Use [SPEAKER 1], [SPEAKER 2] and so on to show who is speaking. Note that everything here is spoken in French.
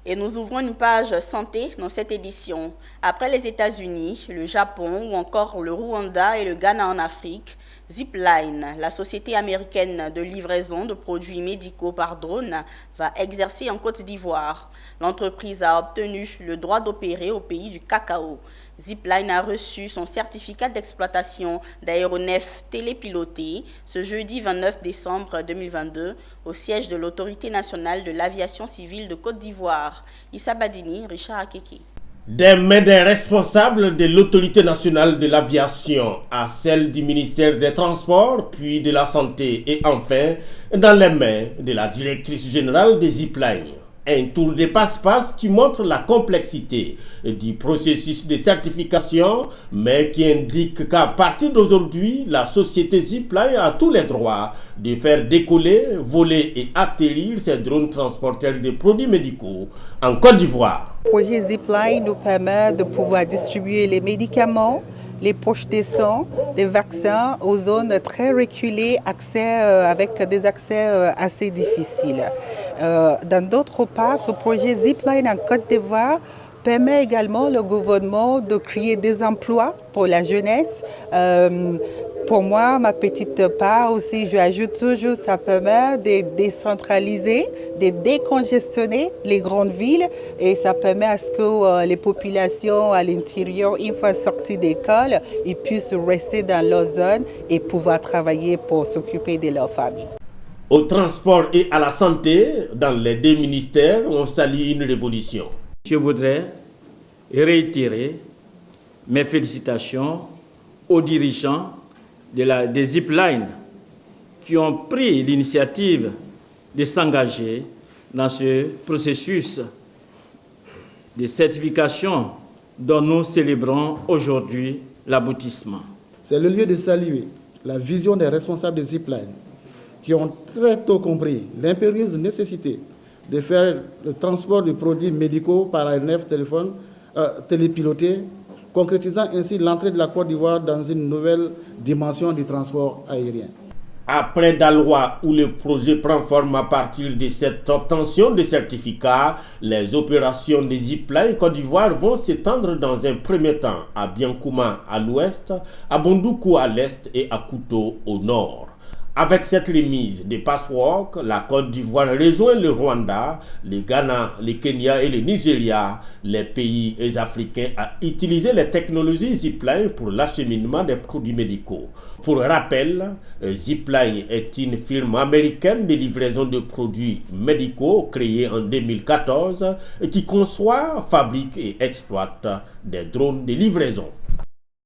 [SPEAKER 1] Et nous ouvrons une page santé dans cette édition. Après les États-Unis, le Japon ou encore le Rwanda et le Ghana en Afrique, Zipline, la société américaine de livraison de produits médicaux par drone, va exercer en Côte d'Ivoire. L'entreprise a obtenu le droit d'opérer au pays du cacao. Zipline a reçu son certificat d'exploitation d'aéronef télépiloté ce jeudi 29 décembre 2022 au siège de l'Autorité nationale de l'aviation civile de Côte d'Ivoire. Issa Badini, Richard Akeke.
[SPEAKER 2] Des mains des responsables de l'Autorité nationale de l'aviation à celles du ministère des Transports, puis de la Santé et enfin dans les mains de la directrice générale des Zipline. Un tour de passe-passe qui montre la complexité du processus de certification, mais qui indique qu'à partir d'aujourd'hui, la société Zipline a tous les droits de faire décoller, voler et atterrir ces drones transporteurs de produits médicaux en Côte d'Ivoire.
[SPEAKER 3] Le projet Zipline nous permet de pouvoir distribuer les médicaments, les poches de sang, des vaccins aux zones très reculées, avec des accès assez difficiles. Dans d'autres parts, ce projet Zipline en Côte d'Ivoire permet également au gouvernement de créer des emplois pour la jeunesse. Pour moi, ma petite part aussi, je ajoute toujours, ça permet de décentraliser, de décongestionner les grandes villes et ça permet à ce que les populations à l'intérieur, une fois sorties d'école, ils puissent rester dans leur zone et pouvoir travailler pour s'occuper de leur famille.
[SPEAKER 2] Au transport et à la santé, dans les deux ministères, on salue une révolution.
[SPEAKER 4] Je voudrais réitérer mes félicitations aux dirigeants des Zipline qui ont pris l'initiative de s'engager dans ce processus de certification dont nous célébrons aujourd'hui l'aboutissement.
[SPEAKER 5] C'est le lieu de saluer la vision des responsables des Zipline qui ont très tôt compris l'impérieuse nécessité de faire le transport de produits médicaux par aéronef télépiloté, concrétisant ainsi l'entrée de la Côte d'Ivoire dans une nouvelle dimension du transport aérien.
[SPEAKER 2] Après Daloa, où le projet prend forme à partir de cette obtention de certificats, les opérations des Zipline Côte d'Ivoire vont s'étendre dans un premier temps à Biancouma à l'ouest, à Bondoukou à l'est et à Kouto au nord. Avec cette remise de passeport, la Côte d'Ivoire rejoint le Rwanda, le Ghana, le Kenya et le Nigeria, les pays africains à utiliser les technologies Zipline pour l'acheminement des produits médicaux. Pour rappel, Zipline est une firme américaine de livraison de produits médicaux créée en 2014 qui conçoit, fabrique et exploite des drones de livraison.